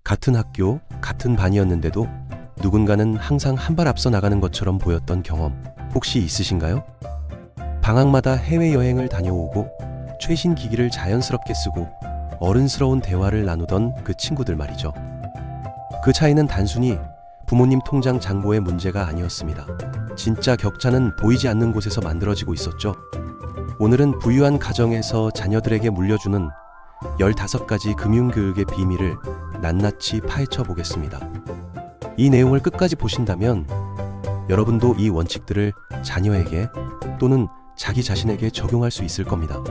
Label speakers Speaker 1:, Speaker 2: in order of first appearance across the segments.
Speaker 1: 같은 학교, 같은 반이었는데도 누군가는 항상 한 발 앞서 나가는 것처럼 보였던 경험 혹시 있으신가요? 방학마다 해외여행을 다녀오고 최신 기기를 자연스럽게 쓰고 어른스러운 대화를 나누던 그 친구들 말이죠. 그 차이는 단순히 부모님 통장 잔고의 문제가 아니었습니다. 진짜 격차는 보이지 않는 곳에서 만들어지고 있었죠. 오늘은 부유한 가정에서 자녀들에게 물려주는 15가지 금융교육의 비밀을 낱낱이 파헤쳐 보겠습니다. 이 내용을 끝까지 보신다면 여러분도 이 원칙들을 자녀에게 또는 자기 자신에게 적용할 수 있을 겁니다.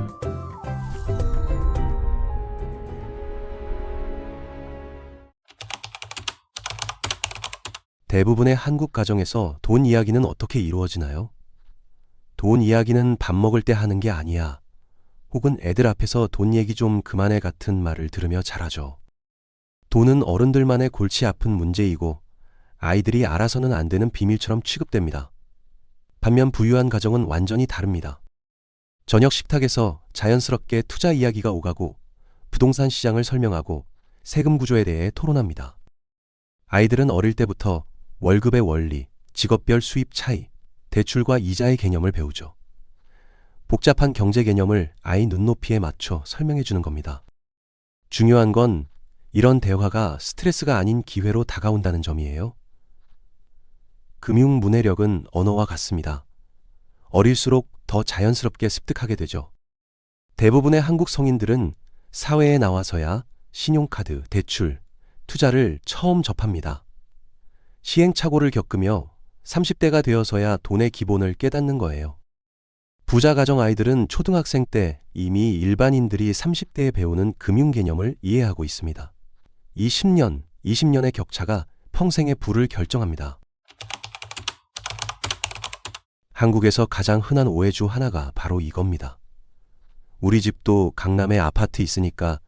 Speaker 1: 대부분의 한국 가정에서 돈 이야기는 어떻게 이루어지나요? 돈 이야기는 밥 먹을 때 하는 게 아니야. 혹은 애들 앞에서 돈 얘기 좀 그만해 같은 말을 들으며 자라죠. 돈은 어른들만의 골치 아픈 문제이고 아이들이 알아서는 안 되는 비밀처럼 취급됩니다. 반면 부유한 가정은 완전히 다릅니다. 저녁 식탁에서 자연스럽게 투자 이야기가 오가고 부동산 시장을 설명하고 세금 구조에 대해 토론합니다. 아이들은 어릴 때부터 월급의 원리, 직업별 수입 차이, 대출과 이자의 개념을 배우죠. 복잡한 경제 개념을 아이 눈높이에 맞춰 설명해 주는 겁니다. 중요한 건 이런 대화가 스트레스가 아닌 기회로 다가온다는 점이에요. 금융 문해력은 언어와 같습니다. 어릴수록 더 자연스럽게 습득하게 되죠. 대부분의 한국 성인들은 사회에 나와서야 신용카드, 대출, 투자를 처음 접합니다. 시행착오를 겪으며 30대가 되어서야 돈의 기본을 깨닫는 거예요. 부자 가정 아이들은 초등학생 때 이미 일반인들이 30대에 배우는 금융 개념을 이해하고 있습니다. 이 10년, 20년의 격차가 평생의 부를 결정합니다. 한국에서 가장 흔한 오해 중 하나가 바로 이겁니다. 우리 집도 강남에 아파트 있으니까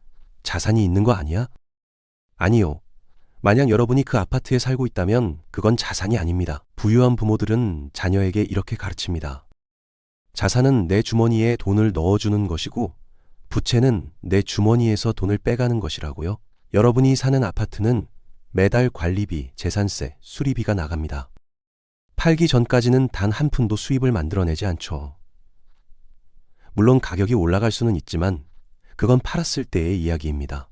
Speaker 1: 자산이 있는 거 아니야? 아니요. 만약 여러분이 그 아파트에 살고 있다면 그건 자산이 아닙니다. 부유한 부모들은 자녀에게 이렇게 가르칩니다. 자산은 내 주머니에 돈을 넣어주는 것이고 부채는 내 주머니에서 돈을 빼가는 것이라고요. 여러분이 사는 아파트는 매달 관리비, 재산세, 수리비가 나갑니다. 팔기 전까지는 단 한 푼도 수입을 만들어내지 않죠. 물론 가격이 올라갈 수는 있지만 그건 팔았을 때의 이야기입니다.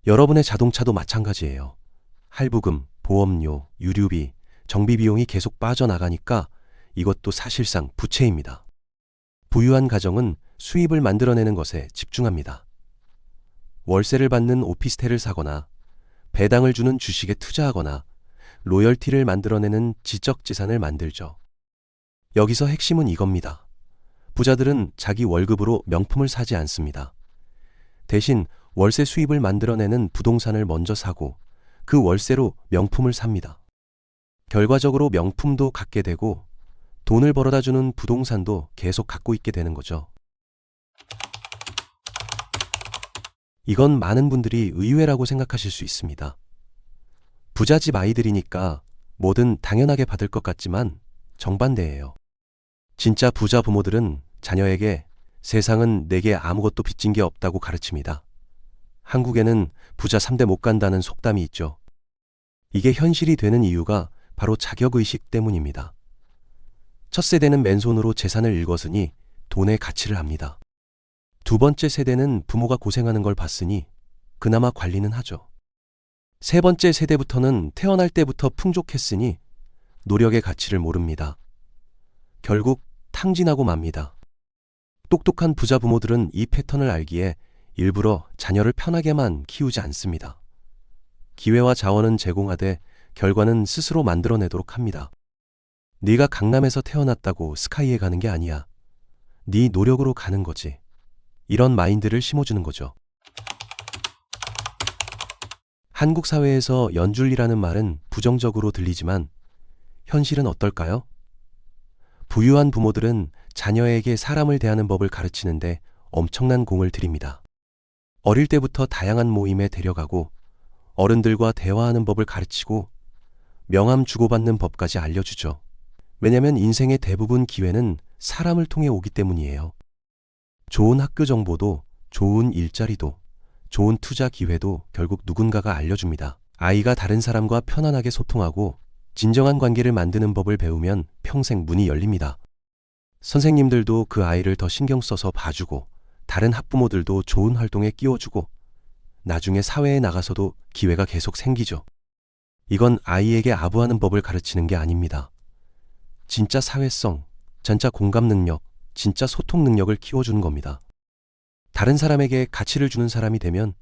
Speaker 1: 여러분의 자동차도 마찬가지예요. 할부금, 보험료, 유류비, 정비 비용이 계속 빠져나가니까 이것도 사실상 부채입니다. 부유한 가정은 수입을 만들어내는 것에 집중합니다. 월세를 받는 오피스텔을 사거나 배당을 주는 주식에 투자하거나 로열티를 만들어내는 지적재산을 만들죠. 여기서 핵심은 이겁니다. 부자들은 자기 월급으로 명품을 사지 않습니다. 대신 월세 수입을 만들어내는 부동산을 먼저 사고 그 월세로 명품을 삽니다. 결과적으로 명품도 갖게 되고 돈을 벌어다 주는 부동산도 계속 갖고 있게 되는 거죠. 이건 많은 분들이 의외라고 생각하실 수 있습니다. 부잣집 아이들이니까 뭐든 당연하게 받을 것 같지만 정반대예요. 진짜 부자 부모들은 자녀에게 세상은 내게 아무것도 빚진 게 없다고 가르칩니다. 한국에는 부자 3대 못 간다는 속담이 있죠. 이게 현실이 되는 이유가 바로 자격의식 때문입니다. 첫 세대는 맨손으로 재산을 읽었으니 돈의 가치를 압니다. 두 번째 세대는 부모가 고생하는 걸 봤으니 그나마 관리는 하죠. 세 번째 세대부터는 태어날 때부터 풍족했으니 노력의 가치를 모릅니다. 결국 탕진하고 맙니다. 똑똑한 부자 부모들은 이 패턴을 알기에 일부러 자녀를 편하게만 키우지 않습니다. 기회와 자원은 제공하되 결과는 스스로 만들어내도록 합니다. 네가 강남에서 태어났다고 스카이에 가는 게 아니야. 네 노력으로 가는 거지. 이런 마인드를 심어주는 거죠. 한국 사회에서 연줄이라는 말은 부정적으로 들리지만 현실은 어떨까요? 부유한 부모들은 자녀에게 사람을 대하는 법을 가르치는데 엄청난 공을 들입니다. 어릴 때부터 다양한 모임에 데려가고 어른들과 대화하는 법을 가르치고 명함 주고받는 법까지 알려주죠. 왜냐하면 인생의 대부분 기회는 사람을 통해 오기 때문이에요. 좋은 학교 정보도, 좋은 일자리도, 좋은 투자 기회도 결국 누군가가 알려줍니다. 아이가 다른 사람과 편안하게 소통하고 진정한 관계를 만드는 법을 배우면 평생 문이 열립니다. 선생님들도 그 아이를 더 신경 써서 봐주고 다른 학부모들도 좋은 활동에 끼워주고 나중에 사회에 나가서도 기회가 계속 생기죠. 이건 아이에게 아부하는 법을 가르치는 게 아닙니다. 진짜 사회성, 진짜 공감 능력, 진짜 소통 능력을 키워주는 겁니다. 다른 사람에게 가치를 주는 사람이 되면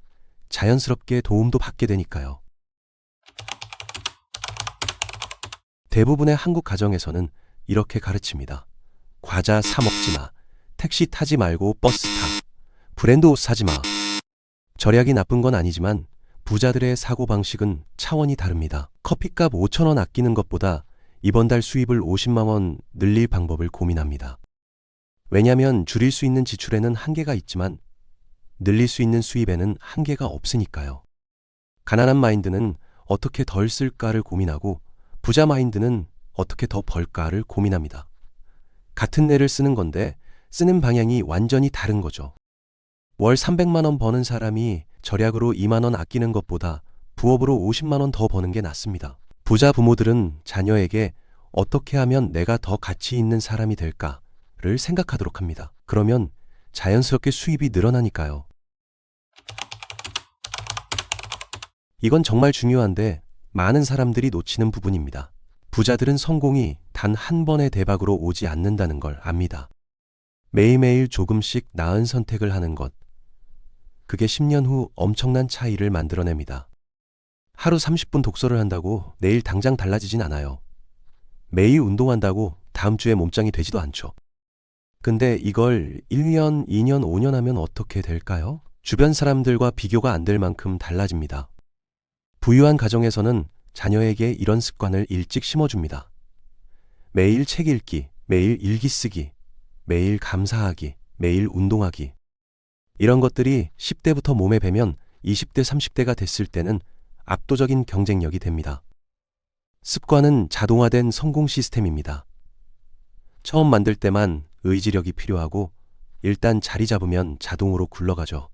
Speaker 1: 자연스럽게 도움도 받게 되니까요. 대부분의 한국 가정에서는 이렇게 가르칩니다. 과자 사 먹지 마. 택시 타지 말고 버스 타. 브랜드 옷 사지 마. 절약이 나쁜 건 아니지만 부자들의 사고방식은 차원이 다릅니다. 커피값 5,000원 아끼는 것보다 이번 달 수입을 50만 원 늘릴 방법을 고민합니다. 왜냐하면 줄일 수 있는 지출에는 한계가 있지만 늘릴 수 있는 수입에는 한계가 없으니까요. 가난한 마인드는 어떻게 덜 쓸까를 고민하고 부자 마인드는 어떻게 더 벌까를 고민합니다. 같은 뇌를 쓰는 건데 쓰는 방향이 완전히 다른 거죠. 월 300만 원 버는 사람이 절약으로 2만 원 아끼는 것보다 부업으로 50만 원 더 버는 게 낫습니다. 부자 부모들은 자녀에게 어떻게 하면 내가 더 가치 있는 사람이 될까를 생각하도록 합니다. 그러면 자연스럽게 수입이 늘어나니까요. 이건 정말 중요한데 많은 사람들이 놓치는 부분입니다. 부자들은 성공이 단 한 번의 대박으로 오지 않는다는 걸 압니다. 매일매일 조금씩 나은 선택을 하는 것. 그게 10년 후 엄청난 차이를 만들어냅니다. 하루 30분 독서를 한다고 내일 당장 달라지진 않아요. 매일 운동한다고 다음 주에 몸짱이 되지도 않죠. 근데 이걸 1년, 2년, 5년 하면 어떻게 될까요? 주변 사람들과 비교가 안 될 만큼 달라집니다. 부유한 가정에서는 자녀에게 이런 습관을 일찍 심어줍니다. 매일 책 읽기, 매일 일기 쓰기, 매일 감사하기, 매일 운동하기. 이런 것들이 10대부터 몸에 배면 20대, 30대가 됐을 때는 압도적인 경쟁력이 됩니다. 습관은 자동화된 성공 시스템입니다. 처음 만들 때만 의지력이 필요하고 일단 자리 잡으면 자동으로 굴러가죠.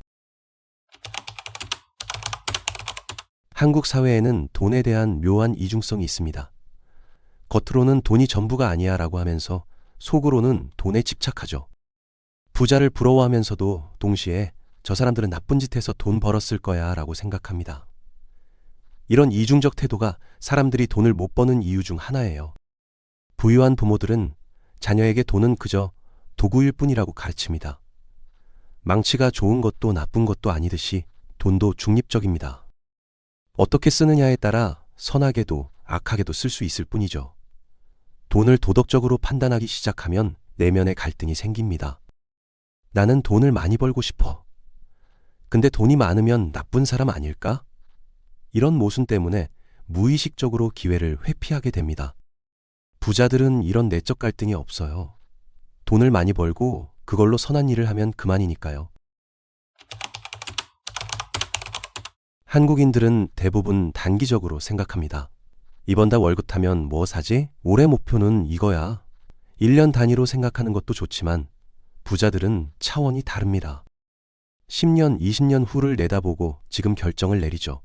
Speaker 1: 한국 사회에는 돈에 대한 묘한 이중성이 있습니다. 겉으로는 돈이 전부가 아니야 라고 하면서 속으로는 돈에 집착하죠. 부자를 부러워하면서도 동시에 저 사람들은 나쁜 짓 해서 돈 벌었을 거야 라고 생각합니다. 이런 이중적 태도가 사람들이 돈을 못 버는 이유 중 하나예요. 부유한 부모들은 자녀에게 돈은 그저 도구일 뿐이라고 가르칩니다. 망치가 좋은 것도 나쁜 것도 아니듯이 돈도 중립적입니다. 어떻게 쓰느냐에 따라 선하게도 악하게도 쓸 수 있을 뿐이죠. 돈을 도덕적으로 판단하기 시작하면 내면의 갈등이 생깁니다. 나는 돈을 많이 벌고 싶어. 근데 돈이 많으면 나쁜 사람 아닐까? 이런 모순 때문에 무의식적으로 기회를 회피하게 됩니다. 부자들은 이런 내적 갈등이 없어요. 돈을 많이 벌고 그걸로 선한 일을 하면 그만이니까요. 한국인들은 대부분 단기적으로 생각합니다. 이번 달 월급 타면 뭐 사지? 올해 목표는 이거야. 1년 단위로 생각하는 것도 좋지만 부자들은 차원이 다릅니다. 10년, 20년 후를 내다보고 지금 결정을 내리죠.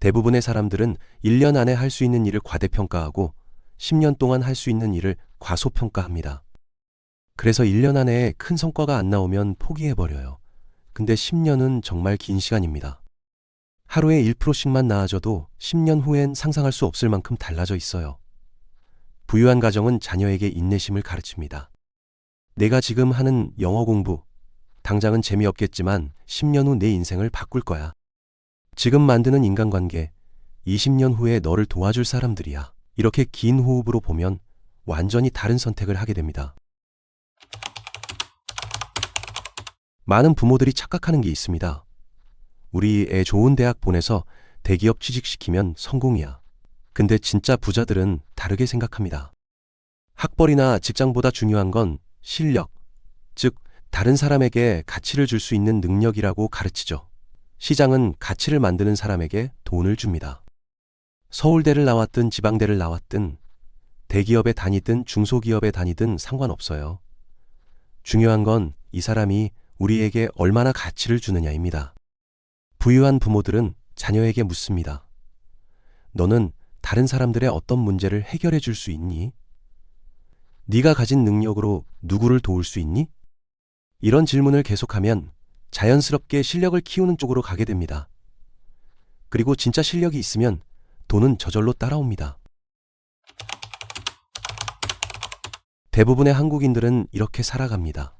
Speaker 1: 대부분의 사람들은 1년 안에 할 수 있는 일을 과대평가하고 10년 동안 할 수 있는 일을 과소평가합니다. 그래서 1년 안에 큰 성과가 안 나오면 포기해버려요. 근데 10년은 정말 긴 시간입니다. 하루에 1%씩만 나아져도 10년 후엔 상상할 수 없을 만큼 달라져 있어요. 부유한 가정은 자녀에게 인내심을 가르칩니다. 내가 지금 하는 영어 공부, 당장은 재미없겠지만 10년 후 내 인생을 바꿀 거야. 지금 만드는 인간관계, 20년 후에 너를 도와줄 사람들이야. 이렇게 긴 호흡으로 보면 완전히 다른 선택을 하게 됩니다. 많은 부모들이 착각하는 게 있습니다. 우리 애 좋은 대학 보내서 대기업 취직시키면 성공이야. 근데 진짜 부자들은 다르게 생각합니다. 학벌이나 직장보다 중요한 건 실력, 즉 다른 사람에게 가치를 줄 수 있는 능력이라고 가르치죠. 시장은 가치를 만드는 사람에게 돈을 줍니다. 서울대를 나왔든 지방대를 나왔든 대기업에 다니든 중소기업에 다니든 상관없어요. 중요한 건 이 사람이 우리에게 얼마나 가치를 주느냐입니다. 부유한 부모들은 자녀에게 묻습니다. 너는 다른 사람들의 어떤 문제를 해결해 줄 수 있니? 네가 가진 능력으로 누구를 도울 수 있니? 이런 질문을 계속하면 자연스럽게 실력을 키우는 쪽으로 가게 됩니다. 그리고 진짜 실력이 있으면 돈은 저절로 따라옵니다. 대부분의 한국인들은 이렇게 살아갑니다.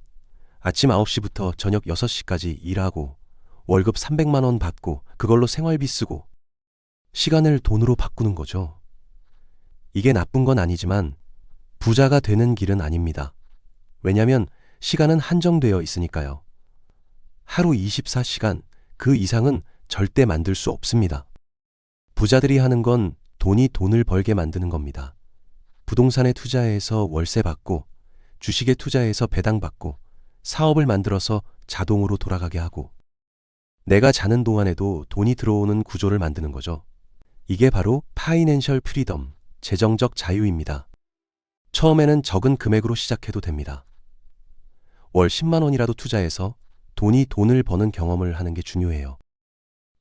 Speaker 1: 아침 9시부터 저녁 6시까지 일하고 월급 300만 원 받고 그걸로 생활비 쓰고 시간을 돈으로 바꾸는 거죠. 이게 나쁜 건 아니지만 부자가 되는 길은 아닙니다. 왜냐하면 시간은 한정되어 있으니까요. 하루 24시간 그 이상은 절대 만들 수 없습니다. 부자들이 하는 건 돈이 돈을 벌게 만드는 겁니다. 부동산에 투자해서 월세 받고 주식에 투자해서 배당 받고 사업을 만들어서 자동으로 돌아가게 하고 내가 자는 동안에도 돈이 들어오는 구조를 만드는 거죠. 이게 바로 파이낸셜 프리덤, 재정적 자유입니다. 처음에는 적은 금액으로 시작해도 됩니다. 월 10만 원이라도 투자해서 돈이 돈을 버는 경험을 하는 게 중요해요.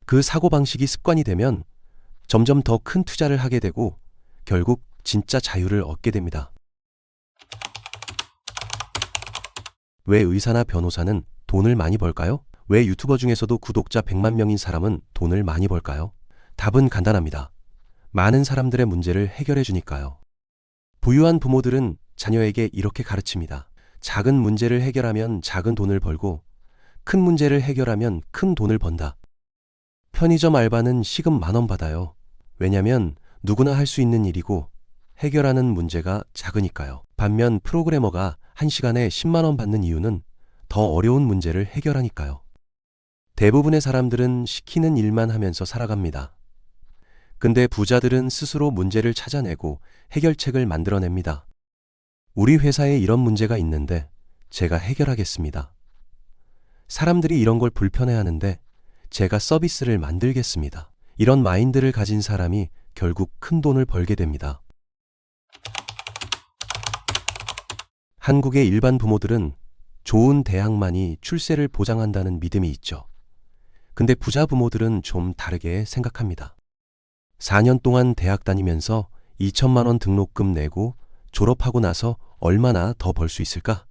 Speaker 1: 그 사고방식이 습관이 되면 점점 더 큰 투자를 하게 되고 결국 진짜 자유를 얻게 됩니다. 왜 의사나 변호사는 돈을 많이 벌까요? 왜 유튜버 중에서도 구독자 100만 명인 사람은 돈을 많이 벌까요? 답은 간단합니다. 많은 사람들의 문제를 해결해 주니까요. 부유한 부모들은 자녀에게 이렇게 가르칩니다. 작은 문제를 해결하면 작은 돈을 벌고 큰 문제를 해결하면 큰 돈을 번다. 편의점 알바는 시급 10,000원 받아요. 왜냐면 누구나 할 수 있는 일이고 해결하는 문제가 작으니까요. 반면 프로그래머가 1시간에 10만 원 받는 이유는 더 어려운 문제를 해결하니까요. 대부분의 사람들은 시키는 일만 하면서 살아갑니다. 근데 부자들은 스스로 문제를 찾아내고 해결책을 만들어냅니다. 우리 회사에 이런 문제가 있는데 제가 해결하겠습니다. 사람들이 이런 걸 불편해하는데 제가 서비스를 만들겠습니다. 이런 마인드를 가진 사람이 결국 큰 돈을 벌게 됩니다. 한국의 일반 부모들은 좋은 대학만이 출세를 보장한다는 믿음이 있죠. 근데 부자 부모들은 좀 다르게 생각합니다. 4년 동안 대학 다니면서 2천만 원 등록금 내고 졸업하고 나서 얼마나 더 벌 수 있을까?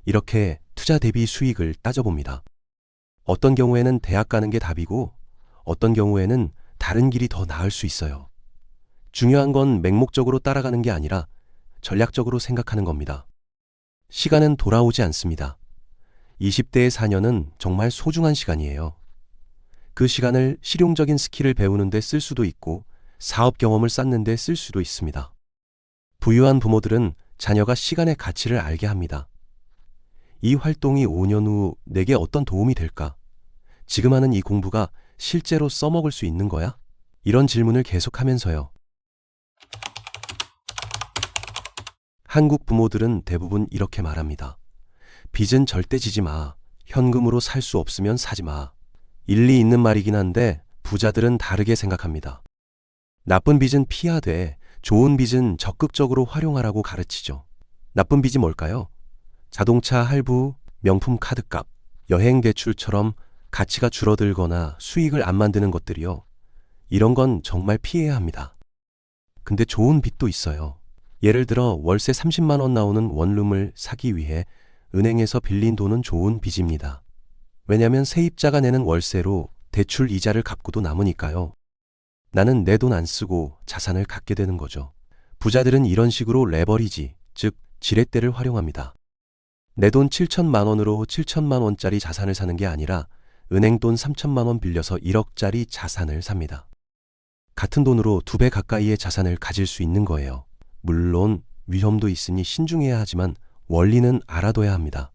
Speaker 1: 이렇게 투자 대비 수익을 따져봅니다. 어떤 경우에는 대학 가는 게 답이고 어떤 경우에는 다른 길이 더 나을 수 있어요. 중요한 건 맹목적으로 따라가는 게 아니라 전략적으로 생각하는 겁니다. 시간은 돌아오지 않습니다. 20대의 4년은 정말 소중한 시간이에요. 그 시간을 실용적인 스킬을 배우는 데 쓸 수도 있고 사업 경험을 쌓는 데 쓸 수도 있습니다. 부유한 부모들은 자녀가 시간의 가치를 알게 합니다. 이 활동이 5년 후 내게 어떤 도움이 될까? 지금 하는 이 공부가 실제로 써먹을 수 있는 거야? 이런 질문을 계속하면서요. 한국 부모들은 대부분 이렇게 말합니다. 빚은 절대 지지 마. 현금으로 살 수 없으면 사지 마. 일리 있는 말이긴 한데 부자들은 다르게 생각합니다. 나쁜 빚은 피하되 좋은 빚은 적극적으로 활용하라고 가르치죠. 나쁜 빚이 뭘까요? 자동차 할부, 명품 카드값, 여행 대출처럼 가치가 줄어들거나 수익을 안 만드는 것들이요. 이런 건 정말 피해야 합니다. 근데 좋은 빚도 있어요. 예를 들어 월세 30만 원 나오는 원룸을 사기 위해 은행에서 빌린 돈은 좋은 빚입니다. 왜냐면 세입자가 내는 월세로 대출 이자를 갚고도 남으니까요. 나는 내 돈 안 쓰고 자산을 갖게 되는 거죠. 부자들은 이런 식으로 레버리지, 즉 지렛대를 활용합니다. 내 돈 7천만 원으로 7천만 원짜리 자산을 사는 게 아니라 은행 돈 3천만 원 빌려서 1억짜리 자산을 삽니다. 같은 돈으로 2배 가까이의 자산을 가질 수 있는 거예요. 물론 위험도 있으니 신중해야 하지만 원리는 알아둬야 합니다.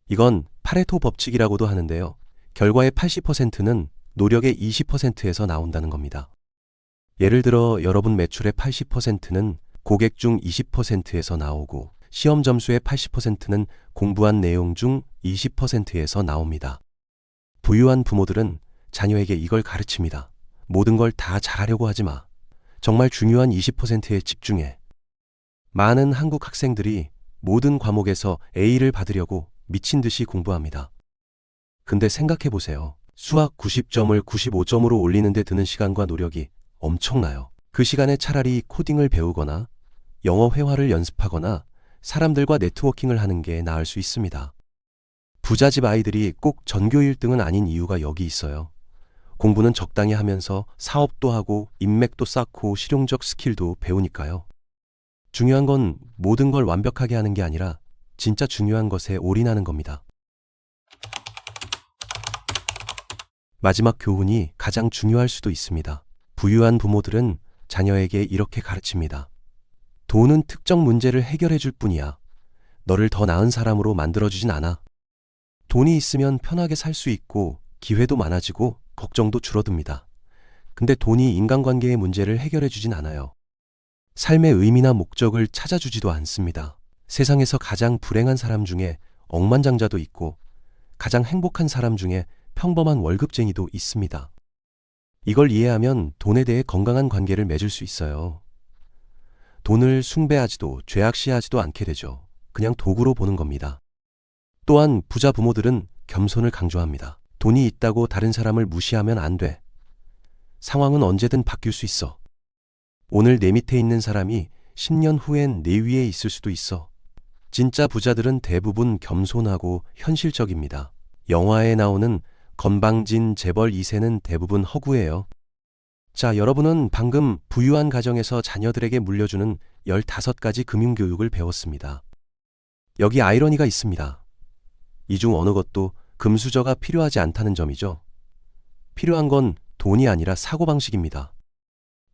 Speaker 1: 이건 파레토 법칙이라고도 하는데요. 결과의 80%는 노력의 20%에서 나온다는 겁니다. 예를 들어 여러분 매출의 80%는 고객 중 20%에서 나오고 시험 점수의 80%는 공부한 내용 중 20%에서 나옵니다. 부유한 부모들은 자녀에게 이걸 가르칩니다. 모든 걸 다 잘하려고 하지 마. 정말 중요한 20%에 집중해. 많은 한국 학생들이 모든 과목에서 A를 받으려고 미친 듯이 공부합니다. 근데 생각해 보세요. 수학 90점을 95점으로 올리는데 드는 시간과 노력이 엄청나요. 그 시간에 차라리 코딩을 배우거나 영어 회화를 연습하거나 사람들과 네트워킹을 하는 게 나을 수 있습니다. 부잣집 아이들이 꼭 전교 1등은 아닌 이유가 여기 있어요. 공부는 적당히 하면서 사업도 하고 인맥도 쌓고 실용적 스킬도 배우니까요. 중요한 건 모든 걸 완벽하게 하는 게 아니라 진짜 중요한 것에 올인하는 겁니다. 마지막 교훈이 가장 중요할 수도 있습니다. 부유한 부모들은 자녀에게 이렇게 가르칩니다. 돈은 특정 문제를 해결해 줄 뿐이야. 너를 더 나은 사람으로 만들어주진 않아. 돈이 있으면 편하게 살 수 있고 기회도 많아지고 걱정도 줄어듭니다. 근데 돈이 인간관계의 문제를 해결해 주진 않아요. 삶의 의미나 목적을 찾아주지도 않습니다. 세상에서 가장 불행한 사람 중에 억만장자도 있고 가장 행복한 사람 중에 평범한 월급쟁이도 있습니다. 이걸 이해하면 돈에 대해 건강한 관계를 맺을 수 있어요. 돈을 숭배하지도 죄악시하지도 않게 되죠. 그냥 도구로 보는 겁니다. 또한 부자 부모들은 겸손을 강조합니다. 돈이 있다고 다른 사람을 무시하면 안 돼. 상황은 언제든 바뀔 수 있어. 오늘 내 밑에 있는 사람이 10년 후엔 내 위에 있을 수도 있어. 진짜 부자들은 대부분 겸손하고 현실적입니다. 영화에 나오는 건방진 재벌 2세는 대부분 허구예요. 자, 여러분은 방금 부유한 가정에서 자녀들에게 물려주는 15가지 금융교육을 배웠습니다. 여기 아이러니가 있습니다. 이 중 어느 것도 금수저가 필요하지 않다는 점이죠. 필요한 건 돈이 아니라 사고방식입니다.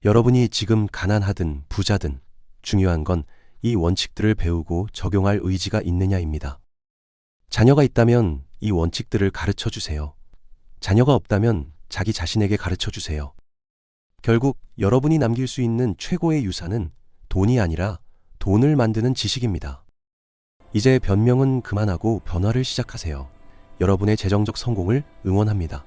Speaker 1: 여러분이 지금 가난하든 부자든 중요한 건 이 원칙들을 배우고 적용할 의지가 있느냐입니다. 자녀가 있다면 이 원칙들을 가르쳐 주세요. 자녀가 없다면 자기 자신에게 가르쳐 주세요. 결국 여러분이 남길 수 있는 최고의 유산은 돈이 아니라 돈을 만드는 지식입니다. 이제 변명은 그만하고 변화를 시작하세요. 여러분의 재정적 성공을 응원합니다.